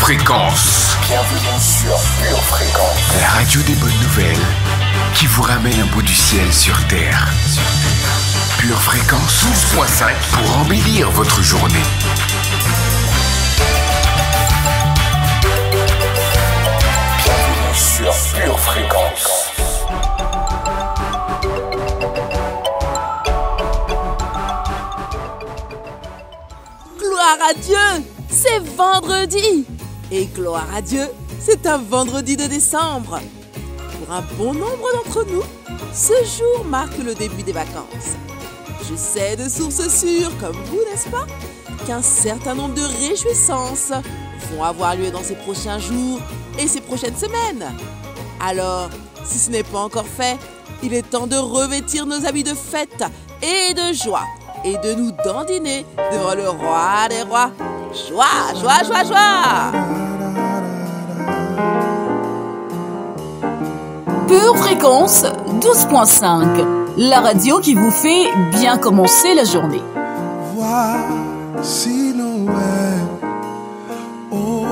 Fréquence. Bienvenue sur Pure Fréquence. La radio des bonnes nouvelles qui vous ramène un bout du ciel sur Terre. Pure Fréquence 12.5 pour embellir votre journée. Bienvenue sur Pure Fréquence. Gloire à Dieu, c'est vendredi. Et gloire à Dieu, c'est un vendredi de décembre. Pour un bon nombre d'entre nous, ce jour marque le début des vacances. Je sais de sources sûres, comme vous, n'est-ce pas, qu'un certain nombre de réjouissances vont avoir lieu dans ces prochains jours et ces prochaines semaines. Alors, si ce n'est pas encore fait, il est temps de revêtir nos habits de fête et de joie et de nous dandiner devant le roi des rois. Joie, joie, joie, joie! Pure Fréquence 12.5, la radio qui vous fait bien commencer la journée. Voici Noël, oh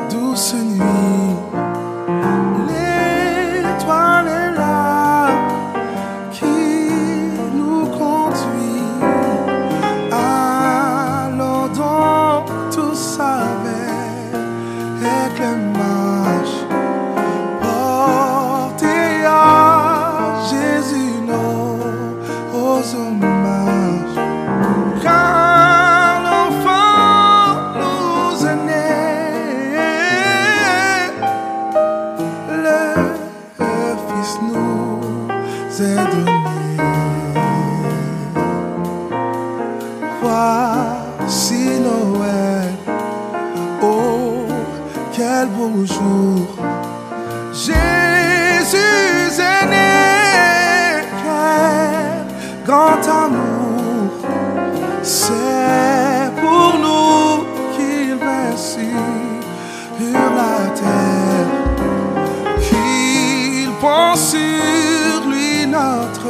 douce nuit, l'étoile est là qui nous conduit. Allons donc tous avec les marches, porter à Jésus nos hommages. Car l'enfant nous est né, le Fils nous est donné. Voici Noël, oh quel beau jour, Jésus est né, quel grand amour, c'est pour nous qu'il vint sur la terre, qu'il prend sur lui notre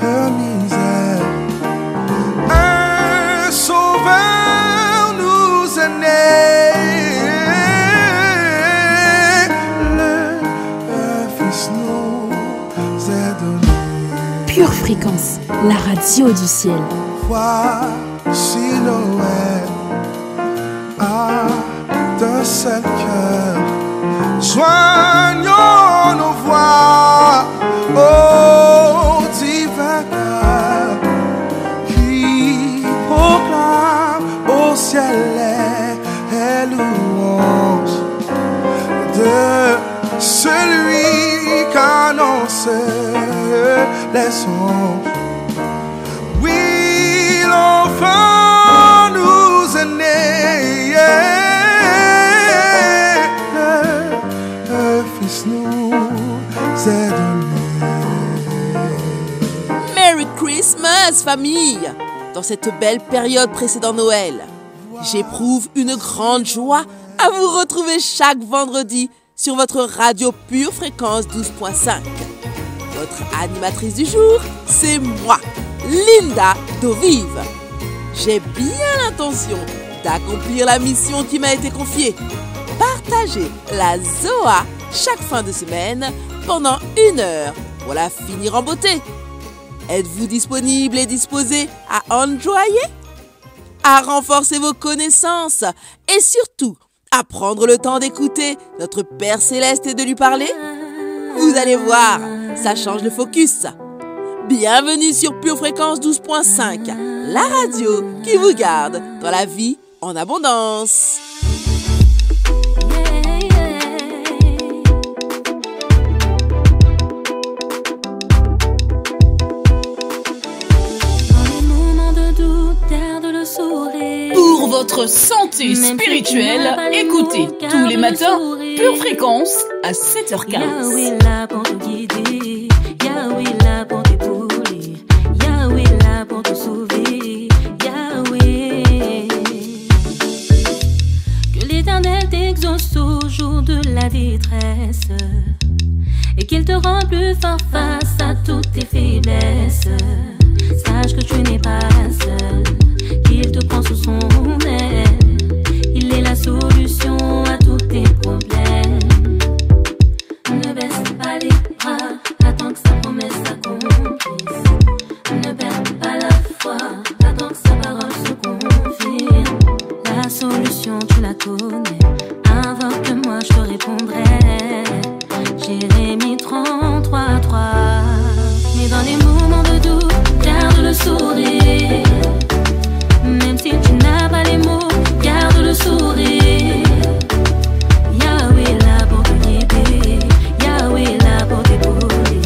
misère. Un sauveur nous est né, le Fils nous est donné. Pure Fréquence, la radio du ciel. Voici Noël, d'un seul cœur, joignons nos voix au divin cœur qui proclame au ciel les louanges de celui qu'annoncent les songes. Oui, l'enfant nous est né, le Fils nous est donné. Merry Christmas, famille! Dans cette belle période précédant Noël, j'éprouve une grande joie à vous retrouver chaque vendredi sur votre radio Pure Fréquence 12.5. Votre animatrice du jour, c'est moi, Linda Dovive. J'ai bien l'intention d'accomplir la mission qui m'a été confiée. Partager la Zoa chaque fin de semaine pendant 1 heure pour la finir en beauté. Êtes-vous disponible et disposé à enjoyer, à renforcer vos connaissances et surtout à prendre le temps d'écouter notre Père Céleste et de lui parler? Vous allez voir, ça change le focus. Bienvenue sur Pure Fréquence 12.5, la radio qui vous garde dans la vie en abondance. Pour votre santé spirituelle, écoutez tous les matins Pure Fréquence à 7h15. Yahweh là pour te guider, Yahweh là pour t'épauler, Yahweh là pour te sauver, Yahweh. Que l'Éternel t'exauce au jour de la détresse et qu'il te rende plus fort face à toutes tes faiblesses. Sache que tu n'es pas seul, qu'il te prend sous son aile, il est la solution. solution, tu la connais. Invoque-moi, je te répondrai. Jérémie 33:3. Mais dans les moments de doute, garde le sourire. Même si tu n'as pas les mots, garde le sourire. Yahweh est là pour te guider. Yahweh est là pour t'épauler.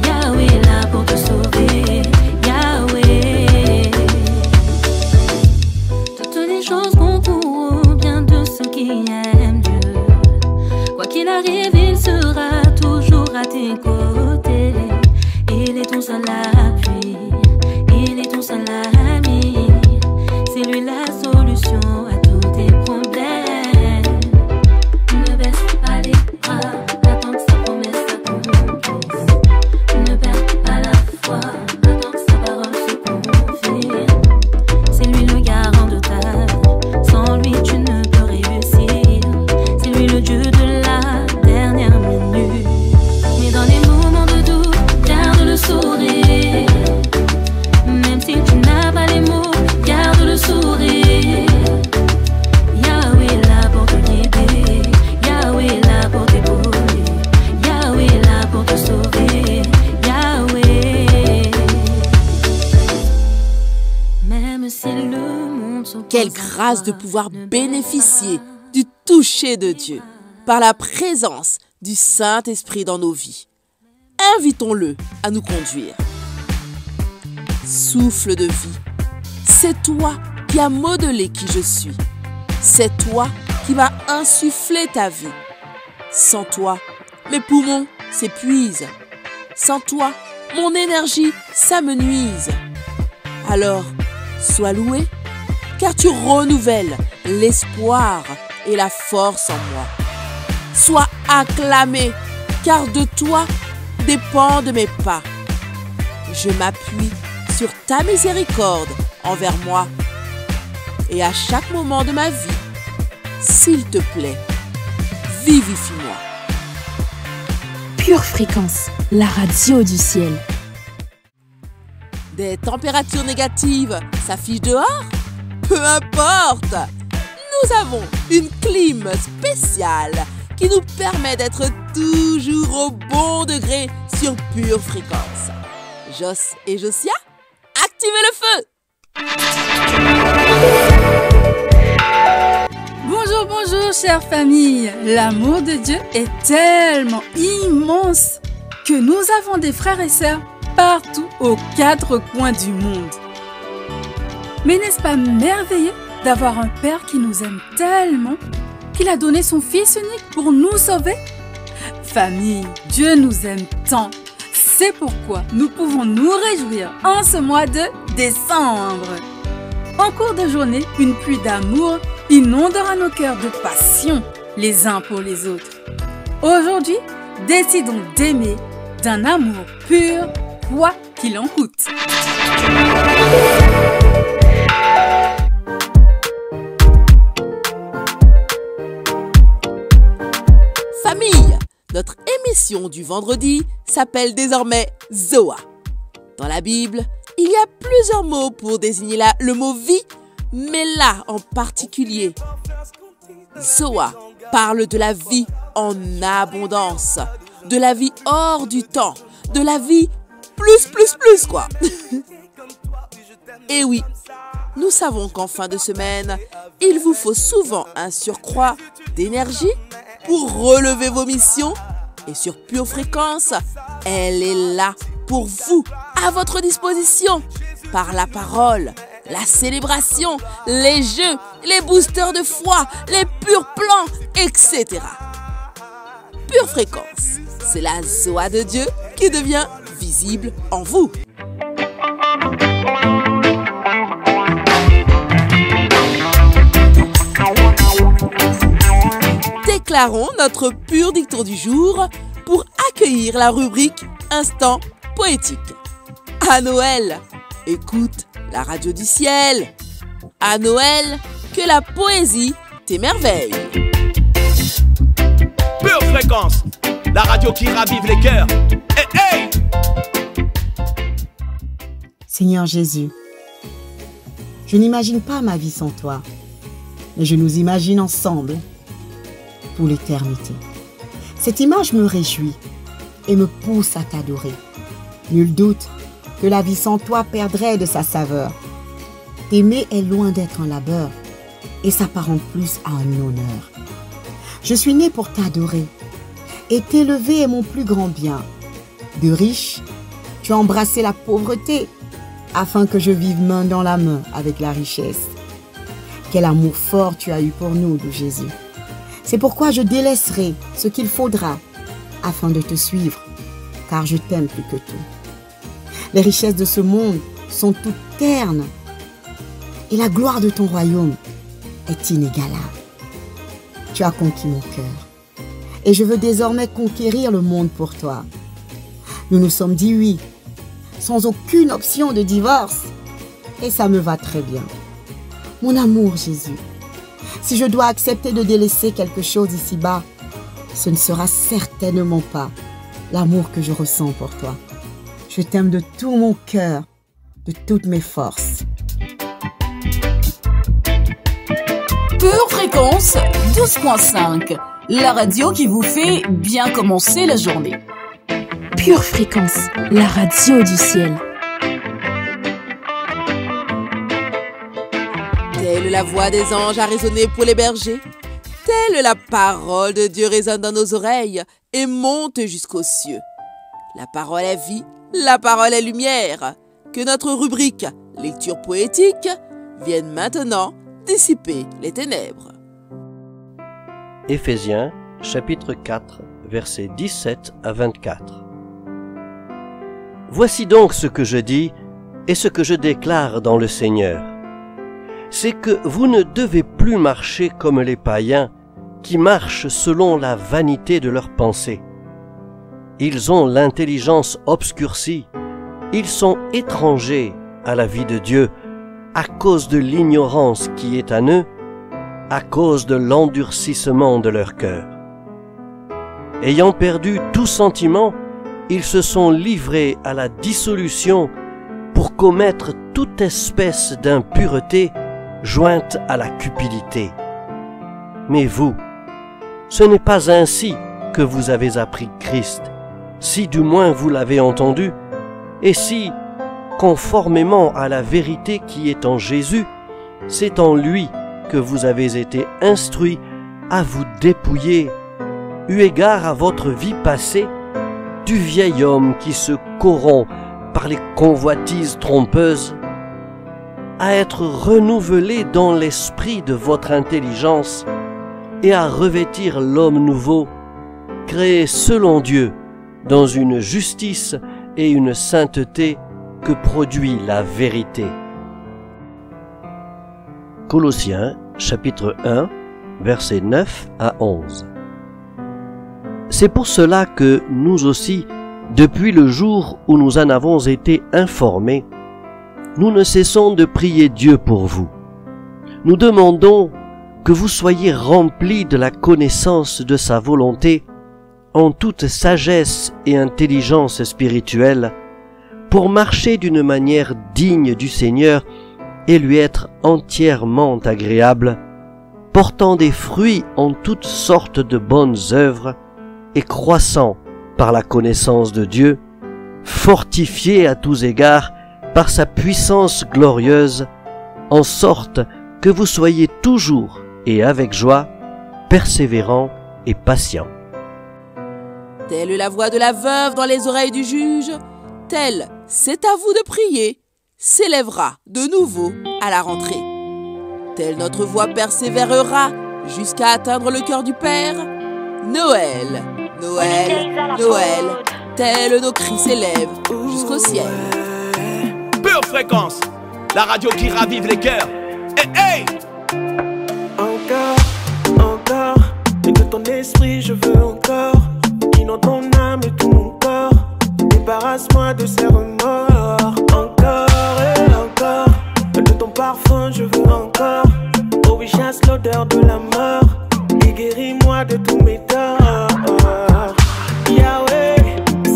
Yahweh est là pour te sauver. Yahweh. Toutes les choses concourent au bien de ceux qui aiment Dieu. Quoi qu'il arrive, il sera toujours à tes côtés. Il est ton seul appui. Il est ton seul ami. C'est lui la solution à tous tes problèmes. Ne baisse pas les bras, attends que sa promesse s'accomplisse. Ne perds pas la foi, attends que sa parole se confirme. C'est lui le garant de ta vie, sans lui tu ne peux réussir. C'est lui le Dieu de la dernière minute. Mais dans les moments de doute, garde le sourire. Même si tu n'as pas les mots, garde le sourire. Yahweh est là pour te guider. Yahweh est là pour t'épauler. Yahweh est là pour te sauver. Yahweh. Même si le monde s'oppose. Quelle grâce de pouvoir bénéficier du toucher de Dieu par la présence du Saint-Esprit dans nos vies. Invitons-le à nous conduire. Souffle de vie, c'est toi qui as modelé qui je suis. C'est toi qui m'as insufflé ta vie. Sans toi, mes poumons s'épuisent. Sans toi, mon énergie s'amenuise. Alors, sois loué, car tu renouvelles l'espoir et la force en moi. Sois acclamé, car de toi dépendent mes pas. Je m'appuie sur ta miséricorde envers moi. Et à chaque moment de ma vie, s'il te plaît, vivifie-moi. Pure Fréquence, la radio du ciel. Des températures négatives s'affichent dehors? Peu importe! Nous avons une clim spéciale qui nous permet d'être toujours au bon degré sur Pure Fréquence. Joss et Josia, activez le feu! Bonjour, bonjour, chère famille. L'amour de Dieu est tellement immense que nous avons des frères et sœurs partout aux quatre coins du monde. Mais n'est-ce pas merveilleux d'avoir un Père qui nous aime tellement qu'il a donné son Fils unique pour nous sauver? Famille, Dieu nous aime tant. C'est pourquoi nous pouvons nous réjouir en ce mois de décembre. En cours de journée, une pluie d'amour inondera nos cœurs de passion les uns pour les autres. Aujourd'hui, décidons d'aimer d'un amour pur, quoi qu'il en coûte. Famille, notre émission du vendredi s'appelle désormais Zoa. Dans la Bible, il y a plusieurs mots pour désigner le mot vie, mais là en particulier, Zoa parle de la vie en abondance, de la vie hors du temps, de la vie plus quoi. Et oui, nous savons qu'en fin de semaine, il vous faut souvent un surcroît d'énergie pour relever vos missions. Et sur Pure Fréquence, elle est là pour vous, à votre disposition, par la parole, la célébration, les jeux, les boosters de foi, les purs plans, etc. Pure Fréquence, c'est la Zoa de Dieu qui devient visible en vous. Déclarons notre pur dicton du jour pour accueillir la rubrique Instant poétique. À Noël, écoute la radio du ciel. À Noël, que la poésie t'émerveille. Pure Fréquence, la radio qui ravive les cœurs. Hey! Seigneur Jésus, je n'imagine pas ma vie sans toi. et je nous imagine ensemble pour l'éternité. Cette image me réjouit et me pousse à t'adorer. Nul doute que la vie sans toi perdrait de sa saveur. T'aimer est loin d'être un labeur et s'apparente plus à un honneur. Je suis né pour t'adorer et t'élever est mon plus grand bien. De riche, tu as embrassé la pauvreté afin que je vive main dans la main avec la richesse. Quel amour fort tu as eu pour nous, doux Jésus. C'est pourquoi je délaisserai ce qu'il faudra afin de te suivre, car je t'aime plus que tout. Les richesses de ce monde sont toutes ternes et la gloire de ton royaume est inégalable. Tu as conquis mon cœur et je veux désormais conquérir le monde pour toi. Nous nous sommes dit oui, sans aucune option de divorce, et ça me va très bien. Mon amour, Jésus, si je dois accepter de délaisser quelque chose ici-bas, ce ne sera certainement pas l'amour que je ressens pour toi. Je t'aime de tout mon cœur, de toutes mes forces. Pure Fréquence 12.5, la radio qui vous fait bien commencer la journée. Pure Fréquence, la radio du ciel. Telle la voix des anges a résonné pour les bergers, telle la parole de Dieu résonne dans nos oreilles et monte jusqu'aux cieux. La parole est vie, la parole est lumière. Que notre rubrique lecture poétique vienne maintenant dissiper les ténèbres. Éphésiens, chapitre 4, versets 17 à 24. Voici donc ce que je dis et ce que je déclare dans le Seigneur. C'est que vous ne devez plus marcher comme les païens qui marchent selon la vanité de leurs pensées. Ils ont l'intelligence obscurcie, ils sont étrangers à la vie de Dieu à cause de l'ignorance qui est en eux, à cause de l'endurcissement de leur cœur. Ayant perdu tout sentiment, ils se sont livrés à la dissolution pour commettre toute espèce d'impureté jointe à la cupidité. Mais vous, ce n'est pas ainsi que vous avez appris Christ, si du moins vous l'avez entendu, et si, conformément à la vérité qui est en Jésus, c'est en lui que vous avez été instruits à vous dépouiller, eu égard à votre vie passée, du vieil homme qui se corrompt par les convoitises trompeuses, à être renouvelé dans l'esprit de votre intelligence et à revêtir l'homme nouveau, créé selon Dieu, dans une justice et une sainteté que produit la vérité. Colossiens, chapitre 1, versets 9 à 11. C'est pour cela que nous aussi, depuis le jour où nous en avons été informés, nous ne cessons de prier Dieu pour vous. Nous demandons que vous soyez remplis de la connaissance de sa volonté en toute sagesse et intelligence spirituelle pour marcher d'une manière digne du Seigneur et lui être entièrement agréable, portant des fruits en toutes sortes de bonnes œuvres et croissant par la connaissance de Dieu, fortifié à tous égards par sa puissance glorieuse, en sorte que vous soyez toujours et avec joie, persévérants et patients. Telle la voix de la veuve dans les oreilles du juge, telle, c'est à vous de prier, s'élèvera de nouveau à la rentrée. Telle notre voix persévérera jusqu'à atteindre le cœur du Père. Noël, Noël, Noël, tels nos cris s'élèvent jusqu'au ciel. Pure Fréquence, la radio qui ravive les cœurs. Hey, hey! Encore, et de ton esprit je veux encore. Inonde ton âme et tout mon corps. Débarrasse-moi de ces remords. Encore et encore, de ton parfum je veux encore. Oh oui, chasse l'odeur de la mort et guéris-moi de tous mes torts. Yahweh,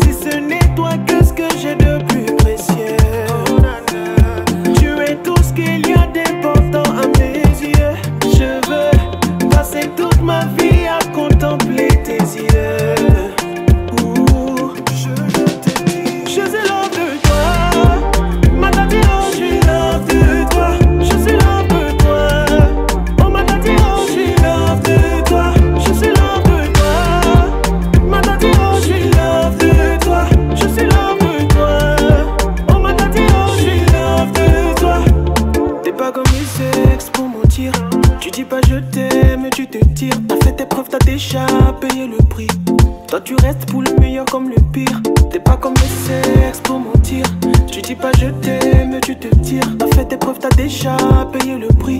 si ce n'est toi, qu'est-ce que j'ai de plus précieux? Tu es tout ce qu'il y a d'important à mes yeux. Je veux dis pas je t'aime, tu te tires. T'as fait tes preuves, t'as déjà payé le prix. Toi tu restes pour le meilleur comme le pire. T'es pas comme le sexe pour mentir. Tu dis pas je t'aime, tu te tires. T'as fait tes preuves, t'as déjà payé le prix.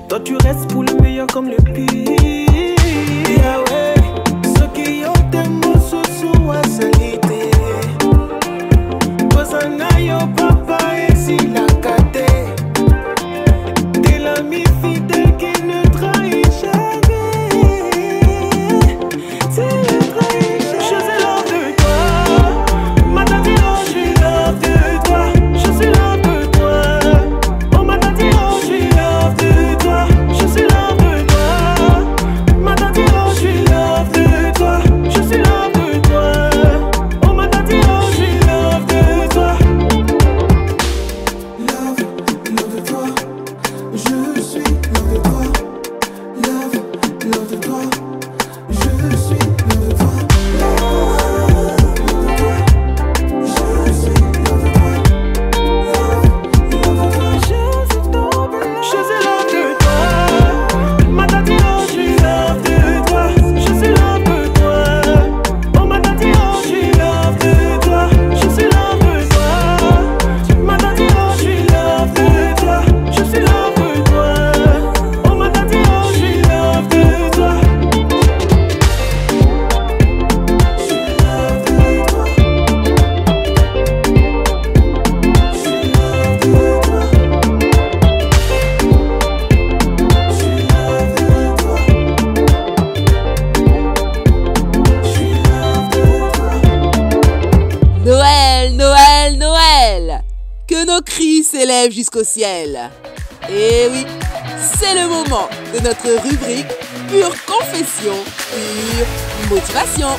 Toi tu restes pour le meilleur comme le pire. Yeah, ouais. Ceux qui ont des mots sous à saliter. Toi ça yo papa et si la caté. T'es l'ami fidèle qui ne trahit jamais. C'est le trahit jamais. Je suis l'homme de toi. Ma tati, oh, je suis l'homme de toi. Je suis l'homme de toi. Oh ma tati, oh, je suis l'homme de toi. Je suis l'homme de toi. Ma tati, oh, je suis l'homme de toi. Je suis l'homme de toi. Oh ma tati, oh, je suis l'homme de toi. Love de toi. Je suis l'homme de toi. Love de toi. Je suis l'homme de toi. S'élève jusqu'au ciel. Et oui, c'est le moment de notre rubrique Pure Confession, Pure Motivation.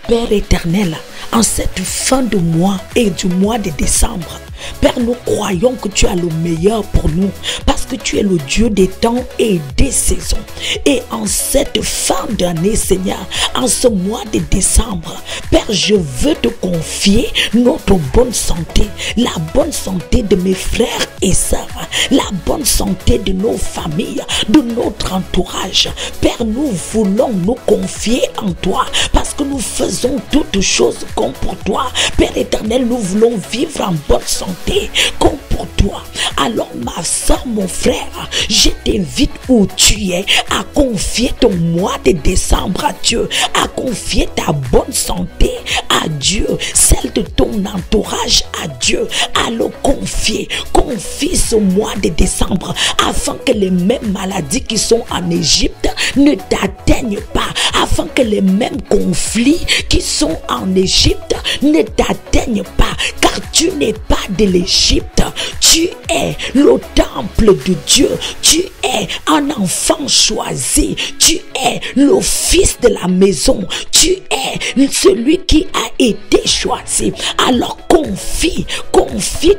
Père éternel, en cette fin de mois et du mois de décembre, Père, nous croyons que tu as le meilleur pour nous parce que tu es le Dieu des temps et des saisons. Et en cette fin d'année, Seigneur, en ce mois de décembre, Père, je veux te confier notre bonne santé, la bonne santé de mes frères et sœurs, la bonne santé de nos familles, de notre entourage. Père, nous voulons nous confier en toi parce que nous faisons toutes choses comme pour toi. Père éternel, nous voulons vivre en bonne santé comme pour toi. Alors ma soeur, mon frère, je t'invite où tu es à confier ton mois de décembre à Dieu, à confier ta bonne santé à Dieu, celle de ton entourage à Dieu, à le confier. Confie ce mois de décembre afin que les mêmes maladies qui sont en Égypte ne t'atteignent pas, afin que les mêmes conflits qui sont en Égypte ne t'atteignent pas, car tu n'es pas de l'Égypte, tu es le temple de Dieu, tu es un enfant choisi, tu es le fils de la maison, tu es celui qui a été choisi. Alors confie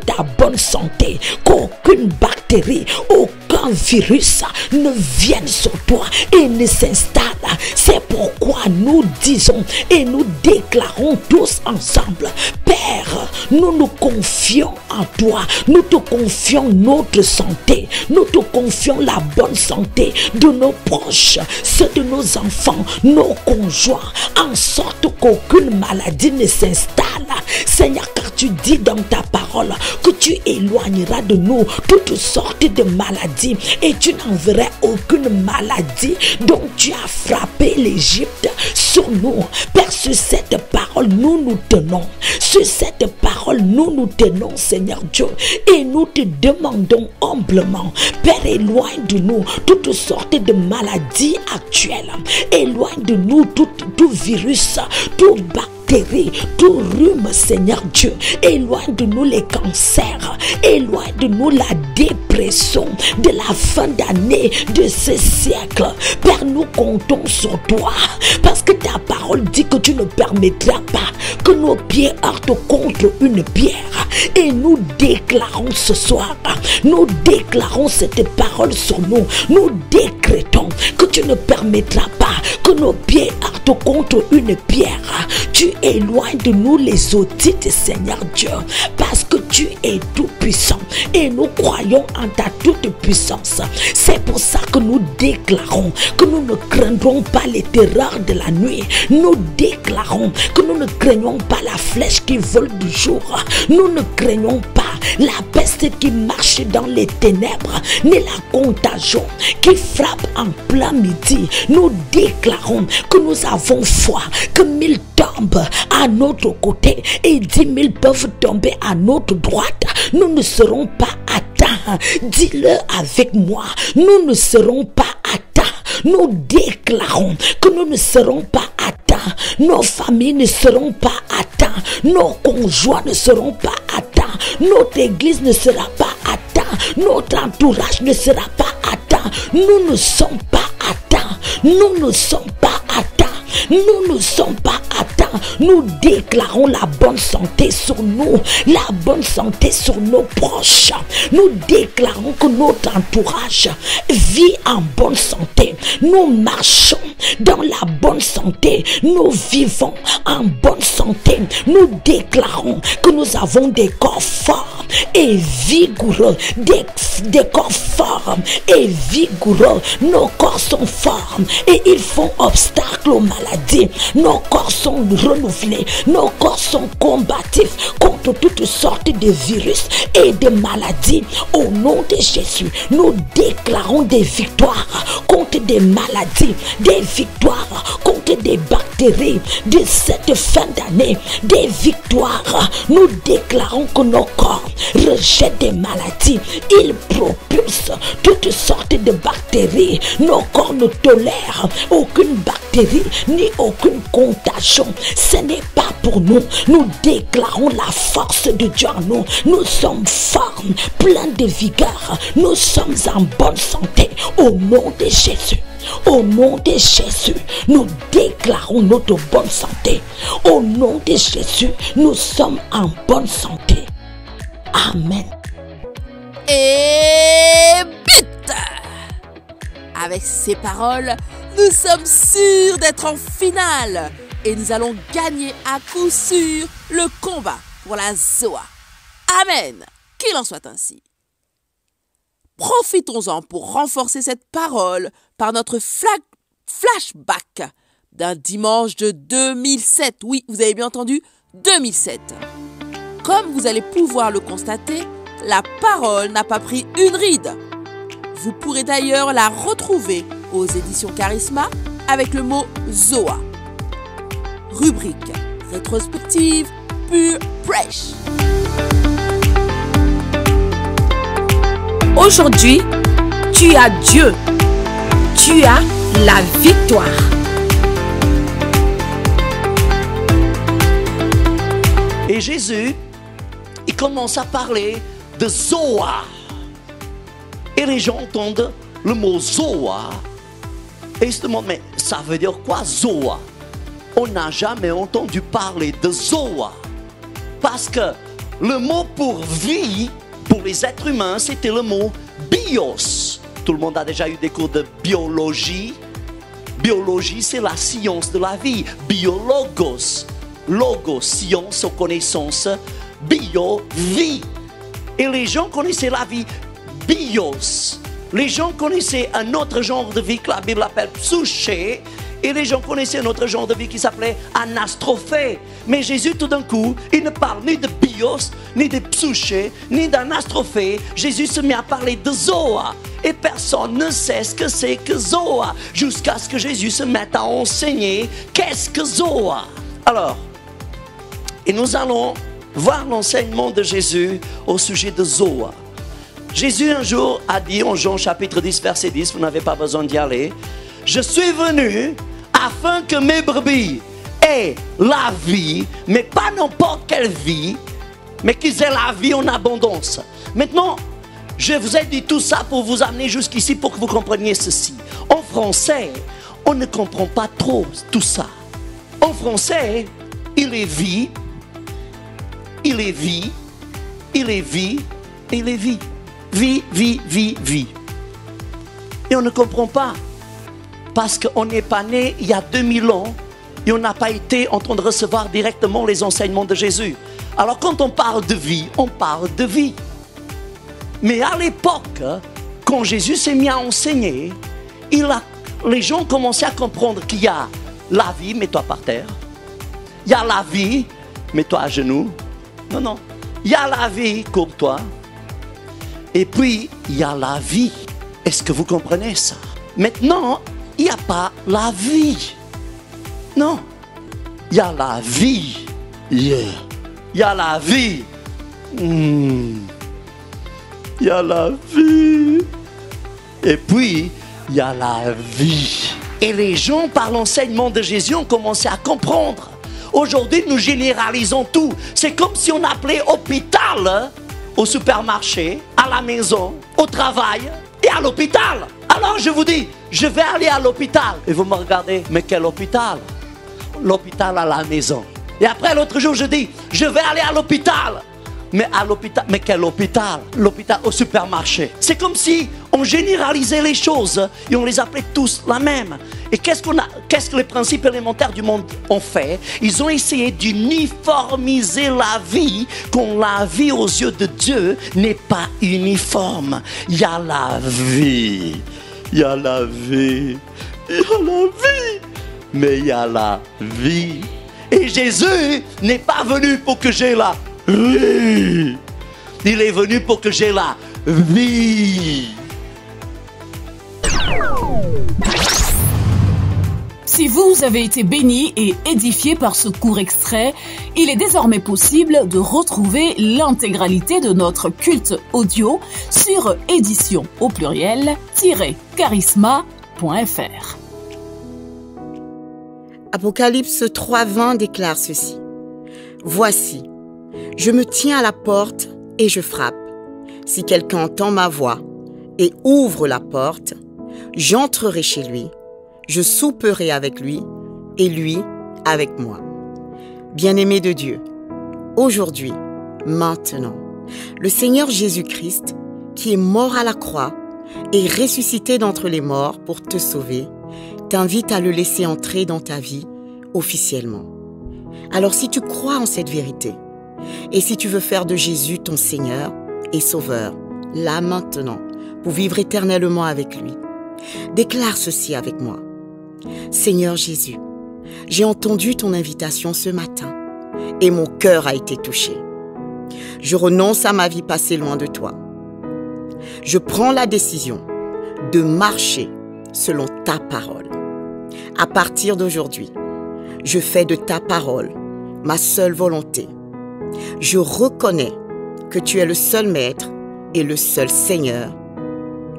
ta bonne santé, qu'aucune bactérie, aucun virus ne vienne sur toi et ne s'installe. C'est pourquoi nous disons et nous déclarons tous ensemble, Père, nous nous confions en toi, nous te confions notre santé, nous te confions la bonne santé de nos proches, ceux de nos enfants, nos conjoints, en sorte qu'aucune maladie ne s'installe. Seigneur, car tu dis dans ta parole que tu éloigneras de nous toutes sortes de maladies et tu n'enverras aucune maladie dont tu as frappé l'Égypte sur nous. Père, sur cette parole, nous nous tenons. Sur cette parole, nous tenons, Seigneur Dieu, et nous te demandons humblement, Père, éloigne de nous toutes sortes de maladies actuelles. Éloigne de nous tout virus, tout bactérie, tout rhume, Seigneur Dieu. Éloigne de nous les cancers. Éloigne de nous la dépression de la fin d'année de ce siècle. Père, nous comptons sur toi parce que ta parole dit que tu ne permettras pas que nos pieds heurtent contre une pierre. Et nous déclarons ce soir, nous déclarons cette parole sur nous. Nous décrétons que tu ne permettras pas que nos pieds heurtent contre une pierre. Tu éloignes de nous les otites, Seigneur Dieu, parce que tu es tout puissant et nous croyons en ta toute puissance. C'est pour ça que nous déclarons que nous ne craindrons pas les terreurs de la nuit. Nous déclarons que nous ne craignons pas la flèche qui vole du jour. Nous ne craignons pas la peste qui marche dans les ténèbres, ni la contagion qui frappe en plein midi. Nous déclarons que nous avons foi, que 1000 tombent à notre côté et 10 000 peuvent tomber à notre droite. Nous ne serons pas atteints. Dis-le avec moi. Nous ne serons pas atteints. Nous déclarons que nous ne serons pas atteints. Nos familles ne seront pas atteints. Nos conjoints ne seront pas atteints. Notre église ne sera pas atteinte. Notre entourage ne sera pas atteint. Nous ne sommes pas atteints. Nous ne sommes pas atteints. Nous ne sommes pas atteints. Nous déclarons la bonne santé sur nous, la bonne santé sur nos proches. Nous déclarons que notre entourage vit en bonne santé. Nous marchons dans la bonne santé. Nous vivons en bonne santé. Nous déclarons que nous avons des corps forts et vigoureux. Des corps forts et vigoureux. Nos corps sont forts et ils font obstacle aux maladies. Nos corps sont renouvelés. Nos corps sont combatifs contre toutes sortes de virus et de maladies. Au nom de Jésus, nous déclarons des victoires contre des maladies, des victoires contre des bactéries de cette fin d'année, des victoires. Nous déclarons que nos corps rejettent des maladies. Ils propulsent toutes sortes de bactéries. Nos corps ne tolèrent aucune bactérie ni aucune contagion. Ce n'est pas pour nous. Nous déclarons la force de Dieu en nous. Nous sommes forts, pleins de vigueur. Nous sommes en bonne santé. Au nom de Jésus. Au nom de Jésus, nous déclarons notre bonne santé. Au nom de Jésus, nous sommes en bonne santé. Amen. Et but! Avec ces paroles, nous sommes sûrs d'être en finale et nous allons gagner à coup sûr le combat pour la Zoa. Amen. Qu'il en soit ainsi. Profitons-en pour renforcer cette parole par notre flashback d'un dimanche de 2007. Oui, vous avez bien entendu, 2007. Comme vous allez pouvoir le constater, la parole n'a pas pris une ride. Vous pourrez d'ailleurs la retrouver aux éditions Charisma avec le mot Zoa. Rubrique rétrospective Pure Fresh. Aujourd'hui, tu as Dieu. Tu as la victoire. Et Jésus, il commence à parler de Zoa. Et les gens entendent le mot Zoa. Et ils se demandent, mais ça veut dire quoi Zoa? On n'a jamais entendu parler de Zoa. Parce que le mot pour vie, pour les êtres humains, c'était le mot bios. Tout le monde a déjà eu des cours de biologie. Biologie, c'est la science de la vie. Biologos. Logos, science ou connaissance. Bio, vie. Et les gens connaissaient la vie bios. Les gens connaissaient un autre genre de vie que la Bible appelle psyché. Et les gens connaissaient un autre genre de vie qui s'appelait anastophée. Mais Jésus, tout d'un coup, il ne parle ni de bios, ni de psyché, ni d'anastophée. Jésus se met à parler de Zoa. Et personne ne sait ce que c'est que Zoa. Jusqu'à ce que Jésus se mette à enseigner qu'est-ce que Zoa. Alors, et nous allons voir l'enseignement de Jésus au sujet de Zoa. Jésus un jour a dit en Jean chapitre 10 verset 10, vous n'avez pas besoin d'y aller, je suis venu afin que mes brebis aient la vie, mais pas n'importe quelle vie, mais qu'ils aient la vie en abondance. Maintenant, je vous ai dit tout ça pour vous amener jusqu'ici pour que vous compreniez ceci. En français, on ne comprend pas trop tout ça. En français, il est vie, il est vie, il est vie, il est vie. Vie, vie, vie, vie. Et on ne comprend pas. Parce qu'on n'est pas né il y a 2000 ans et on n'a pas été en train de recevoir directement les enseignements de Jésus. Alors quand on parle de vie, on parle de vie. Mais à l'époque, quand Jésus s'est mis à enseigner, les gens commençaient à comprendre qu'il y a la vie, mets-toi par terre. Il y a la vie, mets-toi à genoux. Non, non. Il y a la vie, courbe-toi. Et puis, il y a la vie. Est-ce que vous comprenez ça? Maintenant, il n'y a pas la vie. Non. Il y a la vie. Yeah. Il y a la vie. Il y a la vie. Et puis, il y a la vie. Et les gens, par l'enseignement de Jésus, ont commencé à comprendre. Aujourd'hui, nous généralisons tout. C'est comme si on appelait hôpital au supermarché, à la maison, au travail et à l'hôpital. Alors je vous dis, je vais aller à l'hôpital. Et vous me regardez, mais quel hôpital? L'hôpital à la maison. Et après l'autre jour, je dis, je vais aller à l'hôpital. Mais à l'hôpital, mais quel hôpital? L'hôpital au supermarché. C'est comme si on généralisait les choses et on les appelait tous la même. Et qu'est-ce que les principes élémentaires du monde ont fait? Ils ont essayé d'uniformiser la vie, quand la vie aux yeux de Dieu n'est pas uniforme. Il y a la vie, il y a la vie, il y a la vie, mais il y a la vie. Et Jésus n'est pas venu pour que j'ai la vie. Il est venu pour que j'ai la vie. Si vous avez été béni et édifié par ce court extrait, il est désormais possible de retrouver l'intégralité de notre culte audio sur édition au pluriel-charisma.fr. Apocalypse 3:20 déclare ceci. Voici, je me tiens à la porte et je frappe. Si quelqu'un entend ma voix et ouvre la porte, j'entrerai chez lui, je souperai avec lui et lui avec moi. Bien-aimé de Dieu, aujourd'hui, maintenant, le Seigneur Jésus-Christ, qui est mort à la croix et ressuscité d'entre les morts pour te sauver, t'invite à le laisser entrer dans ta vie officiellement. Alors si tu crois en cette vérité, et si tu veux faire de Jésus ton Seigneur et Sauveur, là maintenant, pour vivre éternellement avec lui, déclare ceci avec moi. Seigneur Jésus, j'ai entendu ton invitation ce matin et mon cœur a été touché. Je renonce à ma vie passée loin de toi. Je prends la décision de marcher selon ta parole. À partir d'aujourd'hui, je fais de ta parole ma seule volonté. Je reconnais que tu es le seul maître et le seul Seigneur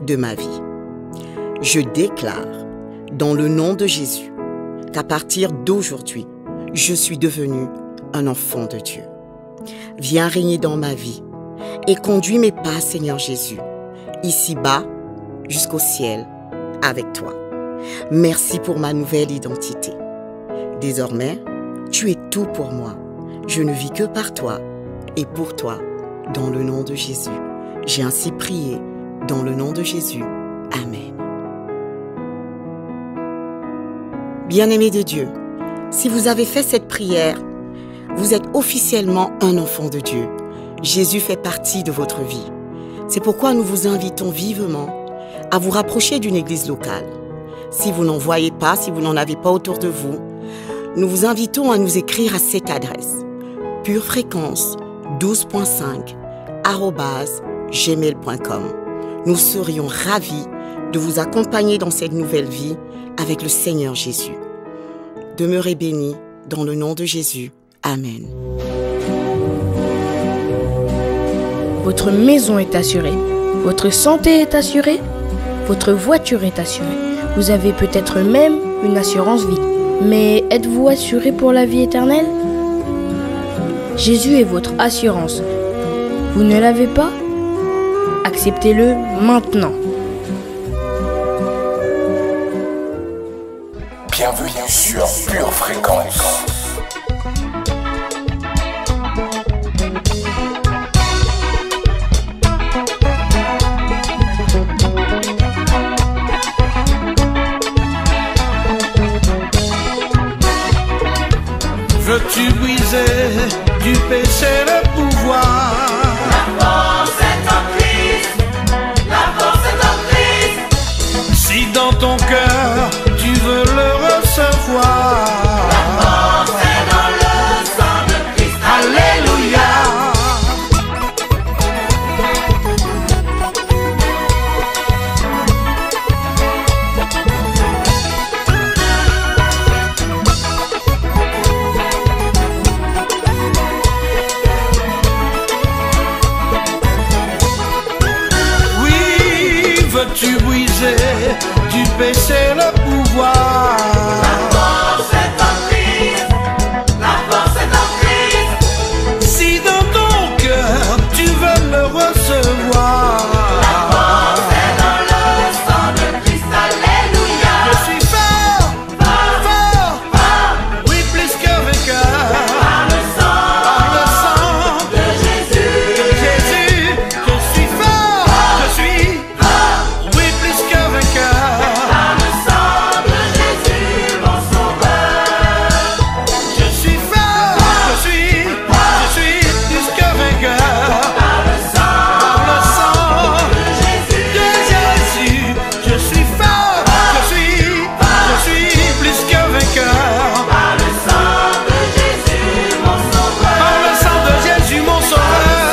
de ma vie. Je déclare dans le nom de Jésus qu'à partir d'aujourd'hui, je suis devenu un enfant de Dieu. Viens régner dans ma vie et conduis mes pas, Seigneur Jésus, ici-bas jusqu'au ciel avec toi. Merci pour ma nouvelle identité. Désormais, tu es tout pour moi. Je ne vis que par toi et pour toi, dans le nom de Jésus. J'ai ainsi prié, dans le nom de Jésus. Amen. Bien-aimés de Dieu, si vous avez fait cette prière, vous êtes officiellement un enfant de Dieu. Jésus fait partie de votre vie. C'est pourquoi nous vous invitons vivement à vous rapprocher d'une église locale. Si vous n'en voyez pas, si vous n'en avez pas autour de vous, nous vous invitons à nous écrire à cette adresse purefréquence12.5@gmail.com. Nous serions ravis de vous accompagner dans cette nouvelle vie avec le Seigneur Jésus. Demeurez bénis dans le nom de Jésus. Amen. Votre maison est assurée, votre santé est assurée, votre voiture est assurée. Vous avez peut-être même une assurance vie. Mais êtes-vous assuré pour la vie éternelle? Jésus est votre assurance. Vous ne l'avez pas? Acceptez-le maintenant. Bienvenue sur Pure Fréquence. Veux-tu briser du péché le pouvoir. La force est en Christ, la force est en Christ. Si dans ton cœur tu veux le recevoir, la force est dans le sang de Christ. Alléluia. Tu briser du péché le pouvoir. La force est en Christ, la force est en Christ. Si dans ton cœur tu veux le recevoir, la force est dans le sang de Christ. Alléluia. Je suis fort, oui plus que vainqueur. Par le sang de Jésus, je suis fort, je suis oui plus que vainqueur. Par le sang de Jésus, mon sauveur. Je suis fort, je suis plus que vainqueur. Par le sang de Jésus, je suis fort, je suis plus que vainqueur. Par le sang de Jésus, mon sauveur. Par le sang de Jésus, mon sauveur.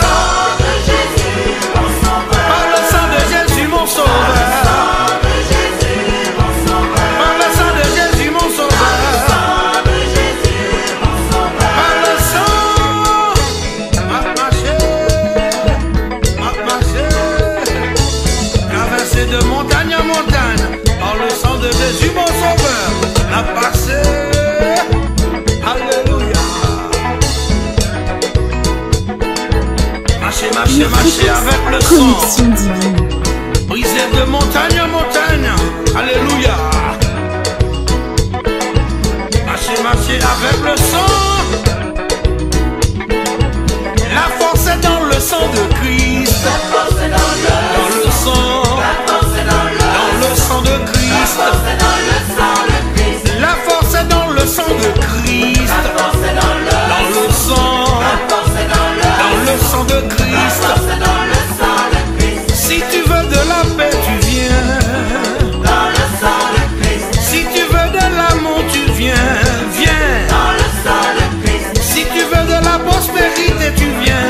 Par le sang de Jésus, mon sauveur. Par le sang de Jésus, mon sauveur. Par le sang, m'a marché, traversé de montagne en montagne. Par le sang de Jésus, mon sauveur, m'a passé. Alléluia. Marcher avec le sang. Connexion divine. Brisé de montagne en montagne. Alléluia. Marcher avec le sang. La force est dans le sang de Christ. La force est dans le sang. La force est dans le sang de Christ. La force est dans le sang de Christ. La force est dans le sang de Christ. La force est dans le sang. La force est dans le sang de Christ. La force est dans le sang de Christ. Si tu veux de la paix, tu viens. Dans le sang de Christ. Si tu veux de l'amour, tu viens. Dans le sang de Christ. Si tu veux de la prospérité, tu viens.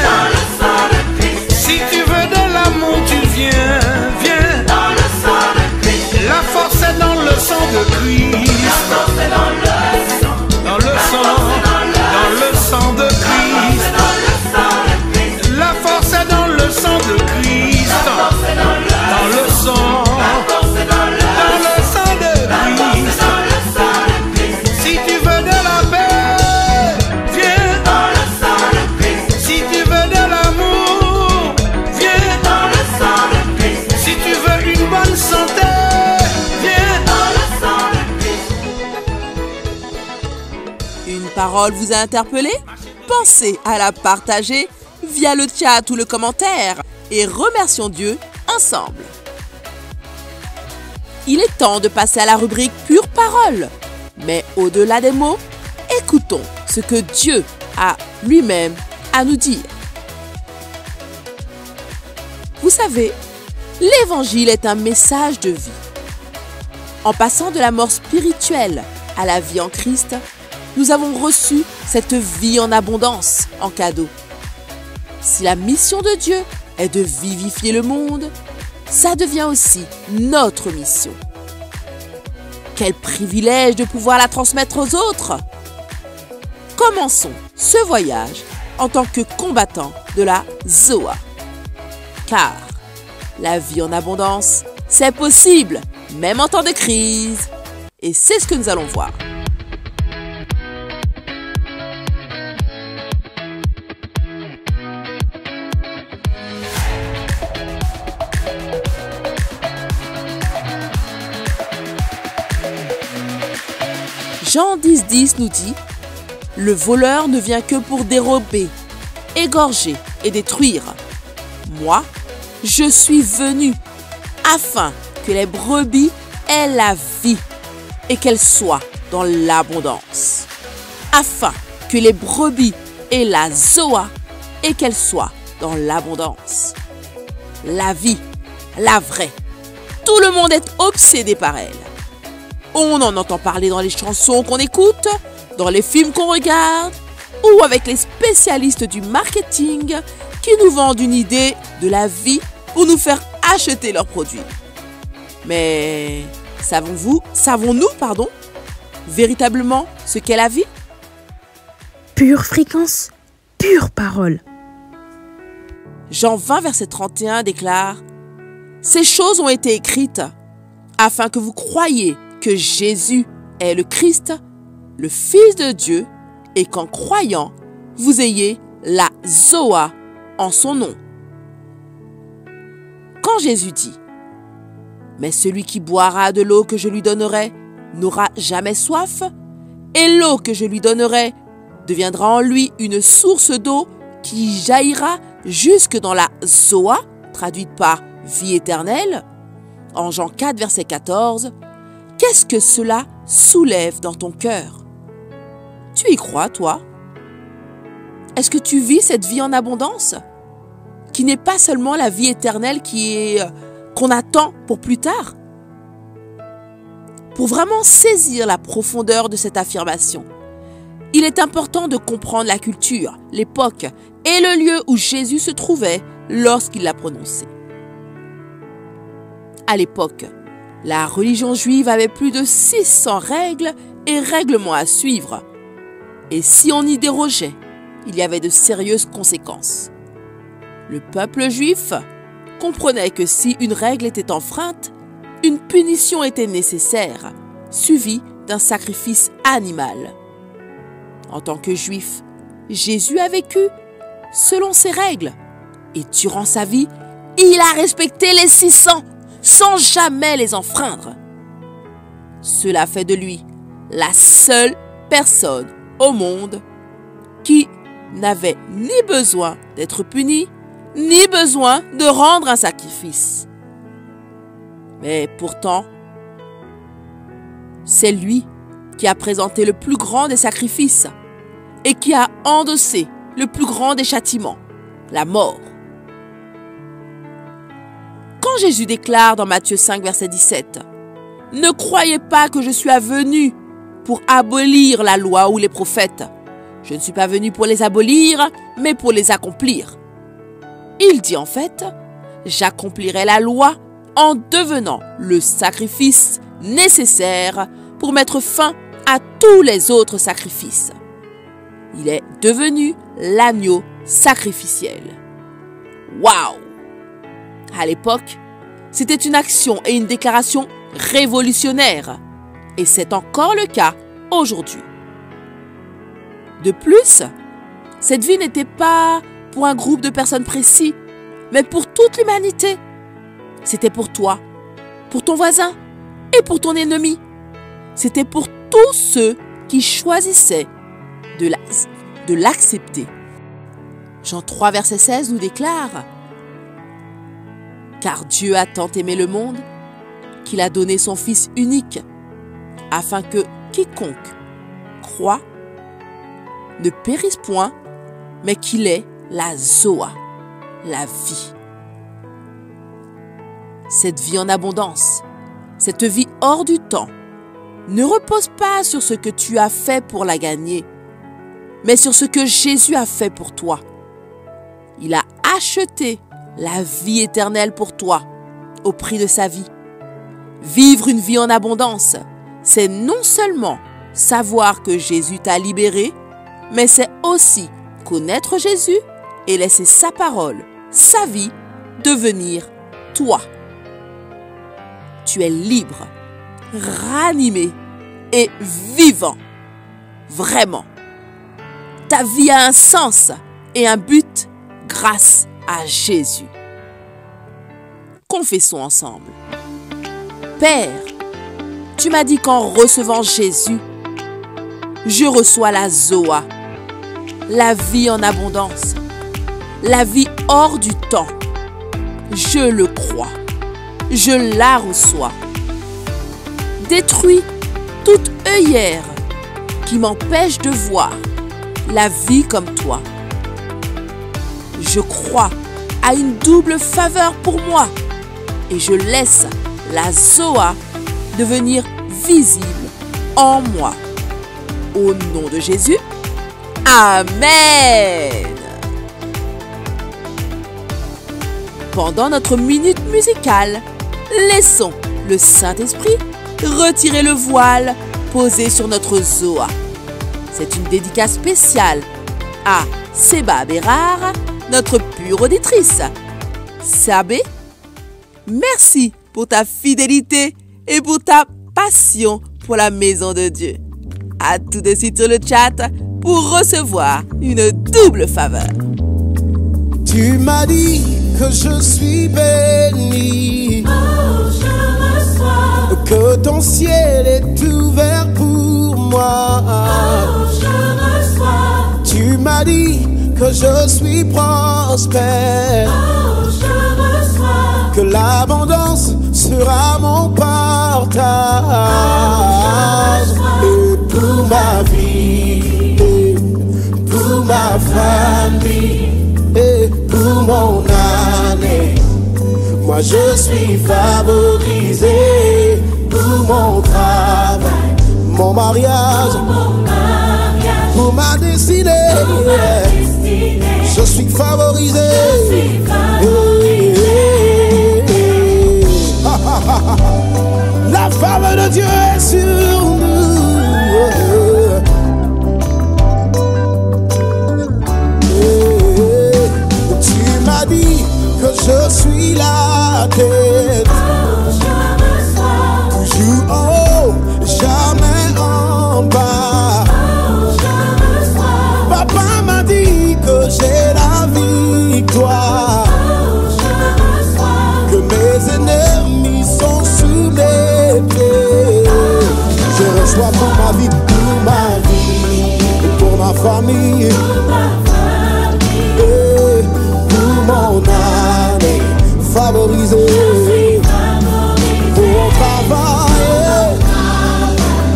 Dans le sang de Christ. Si tu veux de l'amour, tu viens. Dans le sang de Christ. La force est dans le sang de Christ. La force est dans le sang. Dans le sang. Dans le sang de Christ. La force est dans le sang de Christ. Dans le sang. Dans le sang de Christ. Si tu veux de la paix, viens. Dans le sang de Christ. Si tu veux de l'amour, viens. Dans le sang de Christ. Si tu veux une bonne santé, viens. Dans le sang de Christ. Une parole vous a interpellé? Pensez à la partager via le chat ou le commentaire et remercions Dieu ensemble. Il est temps de passer à la rubrique Pure Parole. Mais au-delà des mots, écoutons ce que Dieu a lui-même à nous dire. Vous savez, l'Évangile est un message de vie. En passant de la mort spirituelle à la vie en Christ, nous avons reçu cette vie en abondance en cadeau. Si la mission de Dieu est de vivifier le monde, ça devient aussi notre mission. Quel privilège de pouvoir la transmettre aux autres! Commençons ce voyage en tant que combattants de la Zoa. Car la vie en abondance, c'est possible, même en temps de crise. Et c'est ce que nous allons voir. Jean 10,10 nous dit « Le voleur ne vient que pour dérober, égorger et détruire. Moi, je suis venu afin que les brebis aient la vie et qu'elles soient dans l'abondance. Afin que les brebis est la Zoa et qu'elle soit dans l'abondance. La vie, la vraie. Tout le monde est obsédé par elle. On en entend parler dans les chansons qu'on écoute, dans les films qu'on regarde, ou avec les spécialistes du marketing qui nous vendent une idée de la vie pour nous faire acheter leurs produits. Mais savons-nous, véritablement ce qu'est la vie? Pure fréquence, pure parole. Jean 20, verset 31 déclare « Ces choses ont été écrites afin que vous croyiez que Jésus est le Christ, le Fils de Dieu, et qu'en croyant, vous ayez la Zoa en son nom. » Quand Jésus dit « Mais celui qui boira de l'eau que je lui donnerai n'aura jamais soif, et l'eau que je lui donnerai deviendra en lui une source d'eau qui jaillira jusque dans la Zoa, traduite par vie éternelle, en Jean 4, verset 14, qu'est-ce que cela soulève dans ton cœur? Tu y crois, toi? Est-ce que tu vis cette vie en abondance? Qui n'est pas seulement la vie éternelle qu'on attend pour plus tard? Pour vraiment saisir la profondeur de cette affirmation, il est important de comprendre la culture, l'époque et le lieu où Jésus se trouvait lorsqu'il l'a prononcé. À l'époque, la religion juive avait plus de 600 règles et règlements à suivre. Et si on y dérogeait, il y avait de sérieuses conséquences. Le peuple juif comprenait que si une règle était enfreinte, une punition était nécessaire, suivie d'un sacrifice animal. En tant que juif, Jésus a vécu selon ces règles. Et durant sa vie, il a respecté les 600 sans jamais les enfreindre. Cela fait de lui la seule personne au monde qui n'avait ni besoin d'être puni, ni besoin de rendre un sacrifice. Mais pourtant, c'est lui qui a présenté le plus grand des sacrifices et qui a endossé le plus grand des châtiments, la mort. Quand Jésus déclare dans Matthieu 5, verset 17, « Ne croyez pas que je suis venu pour abolir la loi ou les prophètes. Je ne suis pas venu pour les abolir, mais pour les accomplir. » Il dit en fait, « J'accomplirai la loi en devenant le sacrifice nécessaire pour mettre fin à tous les autres sacrifices. » Il est devenu l'agneau sacrificiel. Waouh! À l'époque, c'était une action et une déclaration révolutionnaire. Et c'est encore le cas aujourd'hui. De plus, cette vie n'était pas pour un groupe de personnes précis, mais pour toute l'humanité. C'était pour toi, pour ton voisin et pour ton ennemi. C'était pour tous ceux qui choisissaient de l'accepter. Jean 3, verset 16 nous déclare « Car Dieu a tant aimé le monde qu'il a donné son Fils unique, afin que quiconque croit ne périsse point, mais qu'il ait la Zoa, la vie. » Cette vie en abondance, cette vie hors du temps, ne repose pas sur ce que tu as fait pour la gagner, mais sur ce que Jésus a fait pour toi. Il a acheté la vie éternelle pour toi, au prix de sa vie. Vivre une vie en abondance, c'est non seulement savoir que Jésus t'a libéré, mais c'est aussi connaître Jésus et laisser sa parole, sa vie, devenir toi. Tu es libre, ranimé et vivant. Vraiment. Ta vie a un sens et un but grâce à Jésus. Confessons ensemble. Père, tu m'as dit qu'en recevant Jésus, je reçois la Zoa, la vie en abondance, la vie hors du temps. Je le crois, je la reçois. Détruis toute œillère qui m'empêche de voir la vie comme toi. Je crois à une double faveur pour moi et je laisse la Zoa devenir visible en moi. Au nom de Jésus, Amen. Pendant notre minute musicale, laissons le Saint-Esprit retirer le voile posé sur notre Zoa. C'est une dédicace spéciale à Seba Bérard, notre pure auditrice. Sabé, merci pour ta fidélité et pour ta passion pour la maison de Dieu. À tout de suite sur le chat pour recevoir une double faveur. Tu m'as dit que je suis béni, que ton ciel est ouvert pour moi. Tu m'as dit que je suis prospère, que l'abondance sera mon partage. Et pour ma vie, et pour ma famille, et pour mon année, moi je suis favorisé. Pour mon travail, mon mariage, pour ma destinée, je suis favorisé. La faveur de Dieu est sur nous. Tu m'as dit que je suis la tête, toujours en haut, jamais en bas. Papa m'a dit que j'ai la victoire, que mes ennemis sont sous mes pieds. Je reçois pour ma vie, pour ma famille, et pour mon année favorisé. Pour mon travail,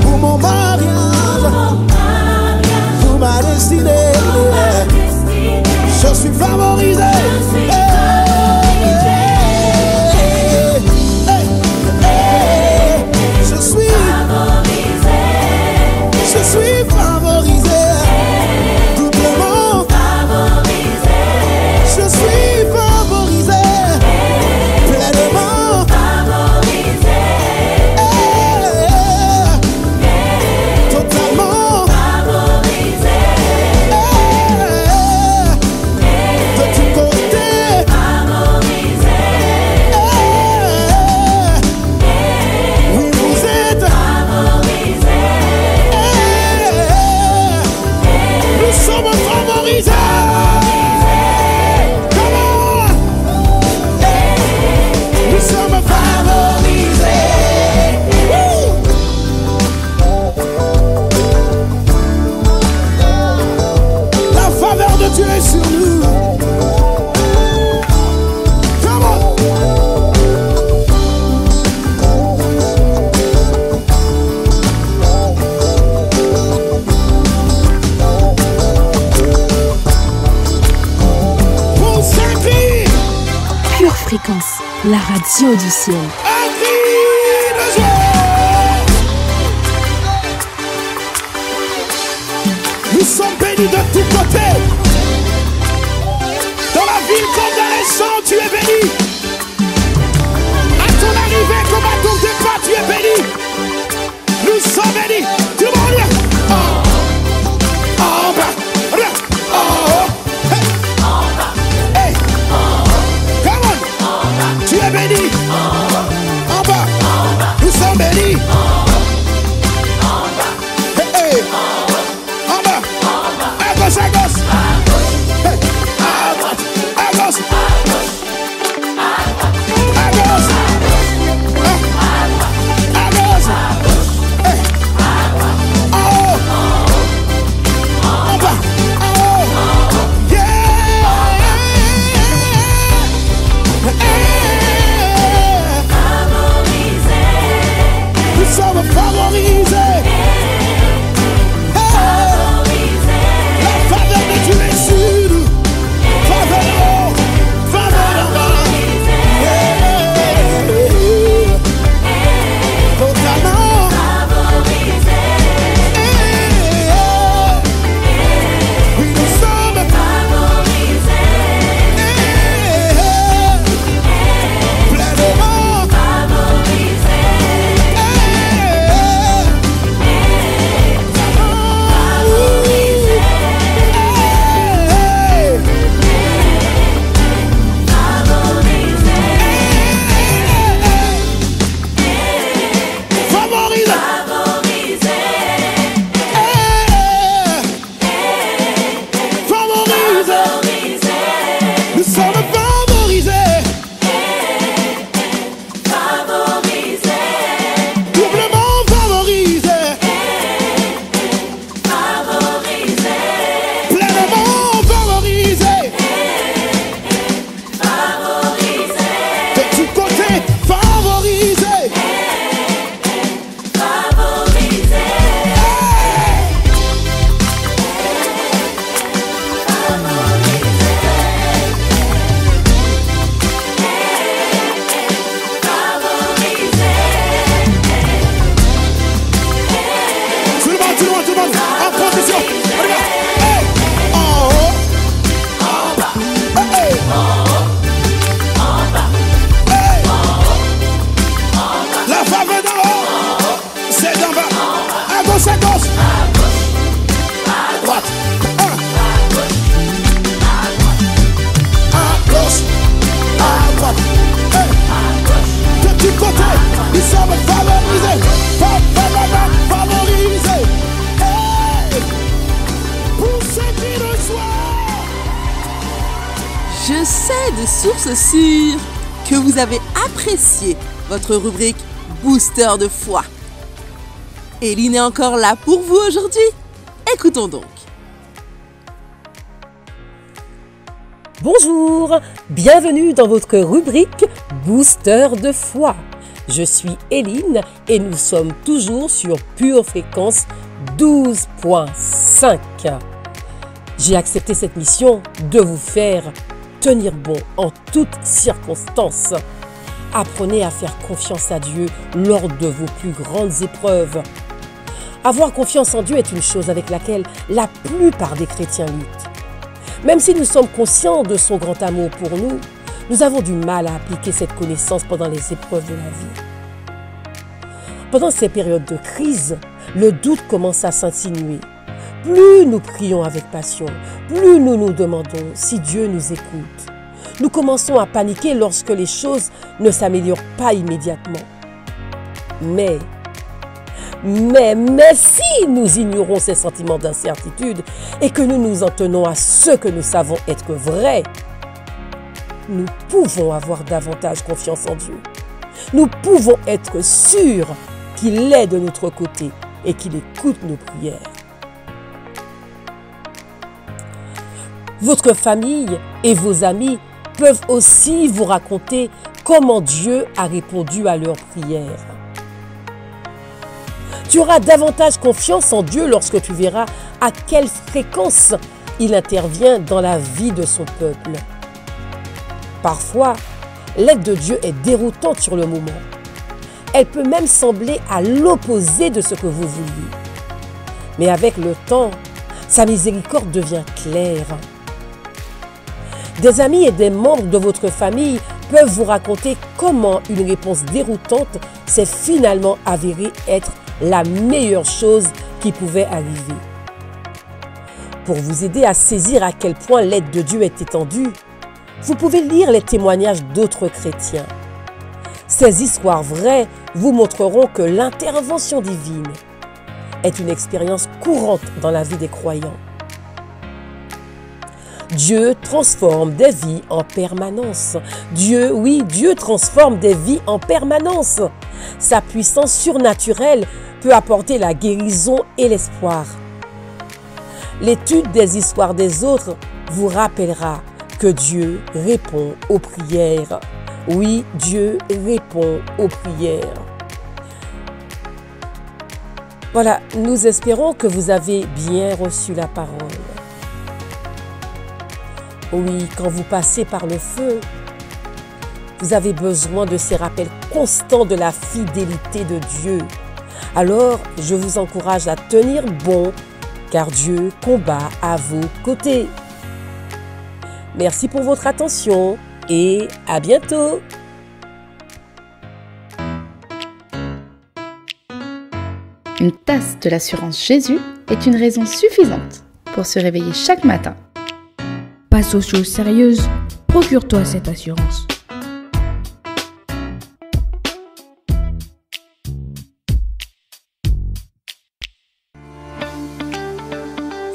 pour mon mariage, pour ma destinée, je suis favorisé. Je suis favorisé, doublement favorisé. Je suis favorisé, pleinement favorisé, totalement favorisé, de tous côtés favorisé. Oui, vous êtes favorisé. Nous sommes favorisés. Comment? Nous sommes favorisés. La faveur de Dieu est sur nous. Comment? Pure Fréquence, la radio du ciel. Nous sommes bénis de tous côtés. Dans la ville comme dans les champs, tu es béni. À ton arrivée comme à ton départ, tu es béni. Nous sommes bénis. Tout le monde. En bas. En haut. Hey. Come on. Tu es béni. En bas. Nous sommes bénis. Hey. En bas. À gauche, à gauche. sommes favorisés. Favorisés. Hey, pour ce qui le soit. Je sais de sources sûres que vous avez apprécié votre rubrique Booster de foi. Éline est encore là pour vous aujourd'hui. Écoutons donc. Bonjour, bienvenue dans votre rubrique Booster de foi. Je suis Éline et nous sommes toujours sur Pure Fréquence 12.5. J'ai accepté cette mission de vous faire tenir bon en toutes circonstances. Apprenez à faire confiance à Dieu lors de vos plus grandes épreuves. Avoir confiance en Dieu est une chose avec laquelle la plupart des chrétiens luttent. Même si nous sommes conscients de son grand amour pour nous, nous avons du mal à appliquer cette connaissance pendant les épreuves de la vie. Pendant ces périodes de crise, le doute commence à s'insinuer. Plus nous prions avec passion, plus nous nous demandons si Dieu nous écoute. Nous commençons à paniquer lorsque les choses ne s'améliorent pas immédiatement. Mais si nous ignorons ces sentiments d'incertitude et que nous nous en tenons à ce que nous savons être vrai, nous pouvons avoir davantage confiance en Dieu. Nous pouvons être sûrs qu'il est de notre côté et qu'il écoute nos prières. Votre famille et vos amis peuvent aussi vous raconter comment Dieu a répondu à leurs prières. Tu auras davantage confiance en Dieu lorsque tu verras à quelle fréquence il intervient dans la vie de son peuple. Parfois, l'aide de Dieu est déroutante sur le moment. Elle peut même sembler à l'opposé de ce que vous vouliez. Mais avec le temps, sa miséricorde devient claire. Des amis et des membres de votre famille peuvent vous raconter comment une réponse déroutante s'est finalement avérée être la meilleure chose qui pouvait arriver. Pour vous aider à saisir à quel point l'aide de Dieu est étendue, vous pouvez lire les témoignages d'autres chrétiens. Ces histoires vraies vous montreront que l'intervention divine est une expérience courante dans la vie des croyants. Dieu transforme des vies en permanence. Dieu transforme des vies en permanence. Sa puissance surnaturelle peut apporter la guérison et l'espoir. L'étude des histoires des autres vous rappellera que Dieu répond aux prières. Oui, Dieu répond aux prières. Voilà, nous espérons que vous avez bien reçu la parole. Oui, quand vous passez par le feu, vous avez besoin de ces rappels constants de la fidélité de Dieu. Alors, je vous encourage à tenir bon, car Dieu combat à vos côtés. Merci pour votre attention et à bientôt. Une tasse de l'assurance Jésus est une raison suffisante pour se réveiller chaque matin. Passe aux choses sérieuses, procure-toi cette assurance.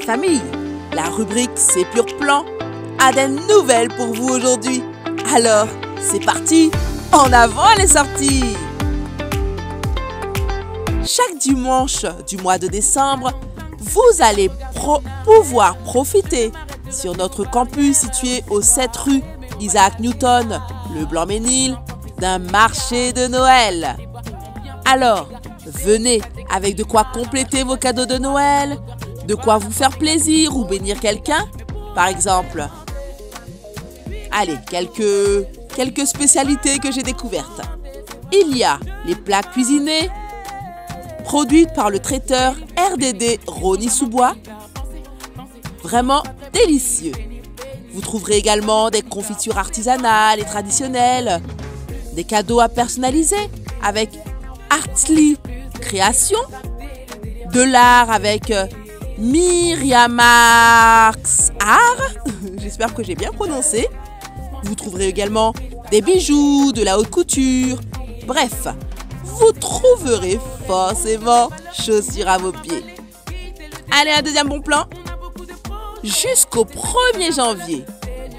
Famille, la rubrique C'est Pur Plan a des nouvelles pour vous aujourd'hui. Alors, c'est parti, en avant les sorties! Chaque dimanche du mois de décembre, vous allez pouvoir profiter sur notre campus situé au 7 rue Isaac Newton, le Blanc-Ménil, d'un marché de Noël. Alors, venez avec de quoi compléter vos cadeaux de Noël, de quoi vous faire plaisir ou bénir quelqu'un, par exemple. Allez, quelques spécialités que j'ai découvertes. Il y a les plats cuisinés, produites par le traiteur RDD Rosny-sous-Bois. Vraiment délicieux. Vous trouverez également des confitures artisanales et traditionnelles, des cadeaux à personnaliser avec Artly Création, de l'art avec Myriamax Art, j'espère que j'ai bien prononcé. Vous trouverez également des bijoux, de la haute couture. Bref, vous trouverez forcément chaussures à vos pieds. Allez, un deuxième bon plan. Jusqu'au 1er janvier,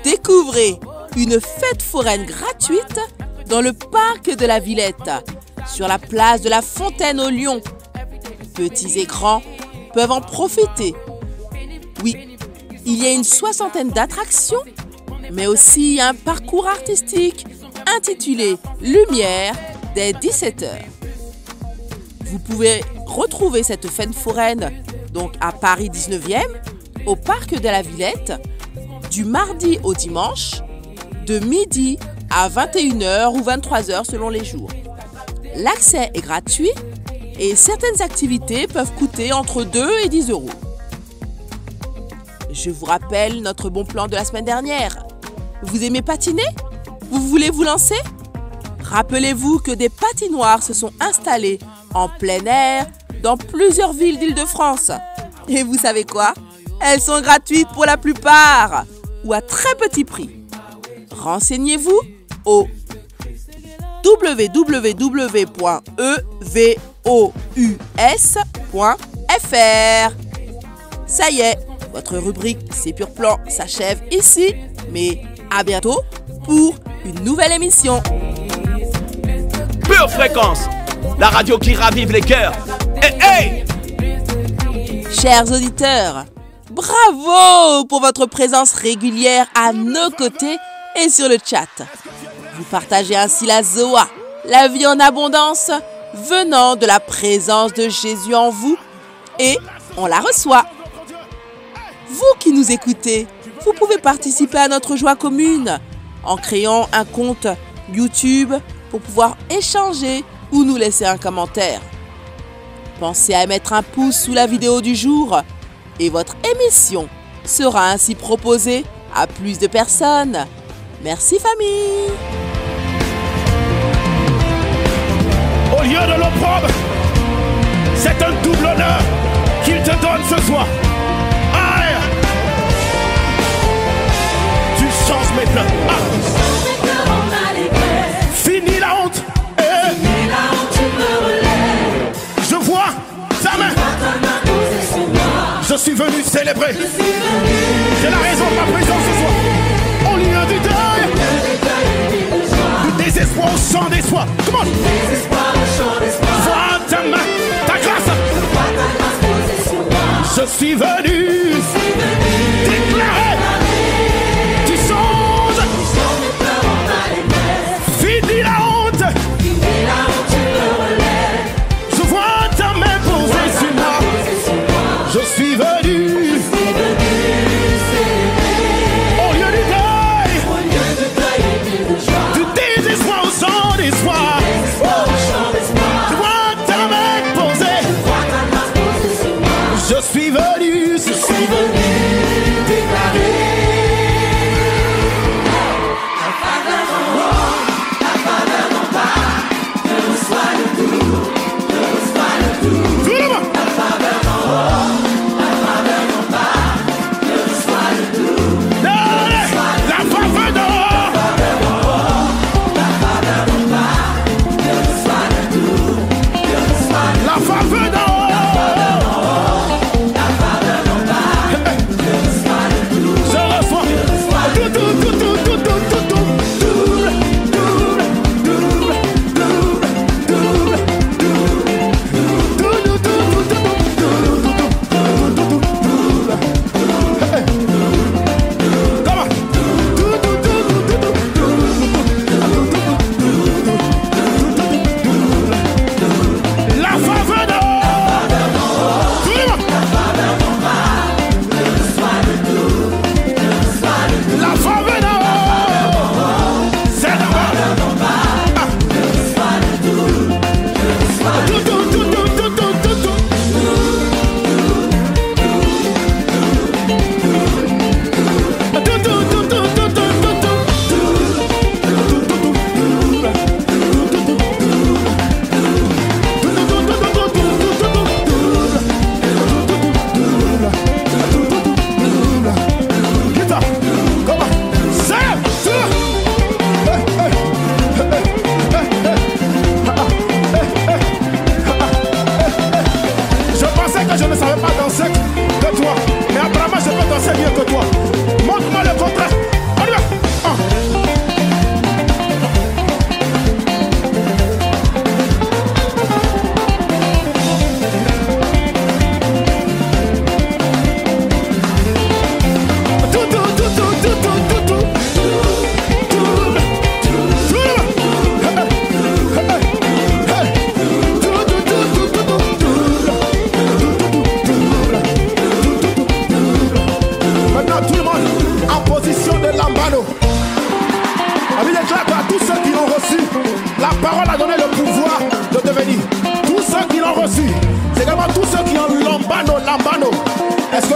découvrez une fête foraine gratuite dans le parc de la Villette, sur la place de la Fontaine au Lion. Petits et grands peuvent en profiter. Oui, il y a une 60aine d'attractions, mais aussi un parcours artistique intitulé Lumière dès 17h. Vous pouvez retrouver cette fête foraine donc à Paris 19e, au parc de la Villette, du mardi au dimanche, de midi à 21h ou 23h selon les jours. L'accès est gratuit et certaines activités peuvent coûter entre 2 et 10 euros. Je vous rappelle notre bon plan de la semaine dernière. Vous aimez patiner? Vous voulez vous lancer? Rappelez-vous que des patinoires se sont installées en plein air dans plusieurs villes d'Île-de-France. Et vous savez quoi? Elles sont gratuites pour la plupart ou à très petit prix. Renseignez-vous au www.evous.fr. Ça y est, votre rubrique C'est Pur Plan s'achève ici, mais à bientôt pour une nouvelle émission. Pure Fréquence, la radio qui ravive les cœurs. Hey! Chers auditeurs, bravo pour votre présence régulière à nos côtés et sur le chat. Vous partagez ainsi la Zoa, la vie en abondance, venant de la présence de Jésus en vous, et on la reçoit. Vous qui nous écoutez, vous pouvez participer à notre joie commune en créant un compte YouTube pour pouvoir échanger ou nous laisser un commentaire. Pensez à mettre un pouce sous la vidéo du jour et votre émission sera ainsi proposée à plus de personnes. Merci famille. Au lieu de l'opprobre, c'est un double honneur qu'il te donne ce soir. Aïe! Tu changes maintenant. Ah. Fini la honte. Je vois ta main. Je suis venu célébrer. J'ai la raison de ma présence ce soir. Au lieu du deuil, du désespoir au chant d'espoir. Comment? Vois ta main, ta grâce. Je suis venu déclarer. Tu changes. Fini la honte. Je vois ta main posée sur moi. Je suis venu. Au lieu du deuil, du désespoir au chant d'espoir. Je vois ta main posée. Je suis venu.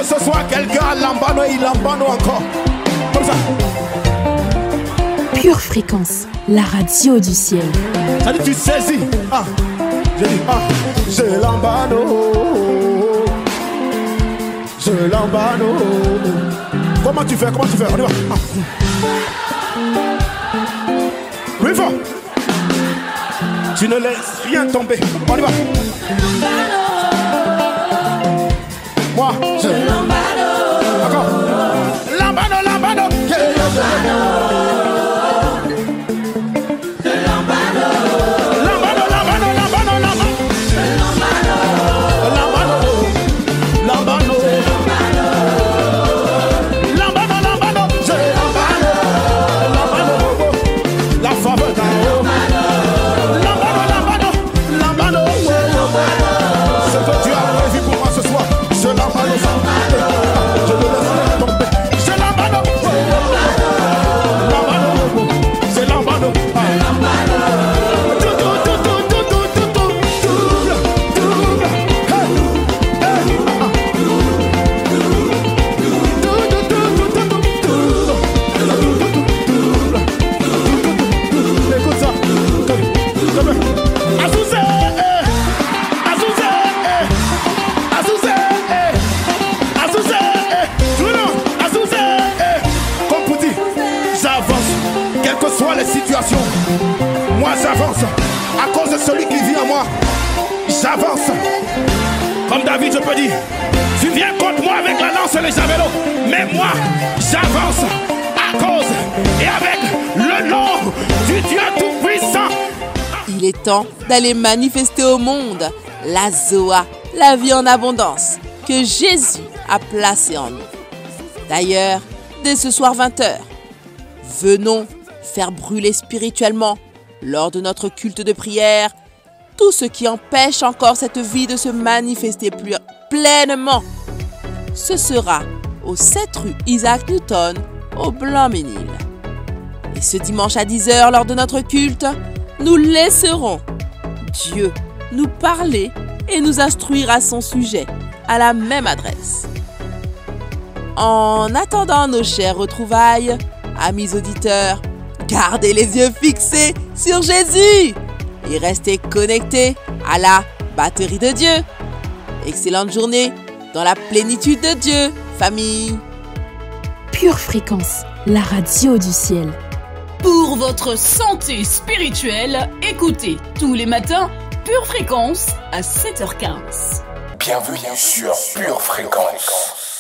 ce soir, quelqu'un a lambano et il lambano encore. Comme ça. Pure Fréquence, la radio du ciel. Ça dit, tu saisis. Ah, j'ai dit, ah, je lambano. Je lambano. Comment tu fais? On y va. Ah. Oui, fort. Tu ne laisses rien tomber. On y va. Moi, je lambano. Encore. Lambano. Moi j'avance à cause de celui qui vit en moi. J'avance. Comme David, je peux dire, tu viens contre moi avec la lance et les javelots, mais moi j'avance à cause et avec le nom du Dieu Tout-Puissant. Il est temps d'aller manifester au monde la Zoa, la vie en abondance que Jésus a placée en nous. D'ailleurs, dès ce soir 20h, venons faire brûler spirituellement, lors de notre culte de prière, tout ce qui empêche encore cette vie de se manifester plus pleinement. Ce sera au 7 rue Isaac Newton, au Blanc-Ménil. Et ce dimanche à 10h, lors de notre culte, nous laisserons Dieu nous parler et nous instruire à son sujet, à la même adresse. En attendant nos chères retrouvailles, amis auditeurs, gardez les yeux fixés sur Jésus et restez connectés à la batterie de Dieu. Excellente journée dans la plénitude de Dieu, famille. Pure Fréquence, la radio du ciel. Pour votre santé spirituelle, écoutez tous les matins Pure Fréquence à 7h15. Bienvenue sur Pure Fréquence.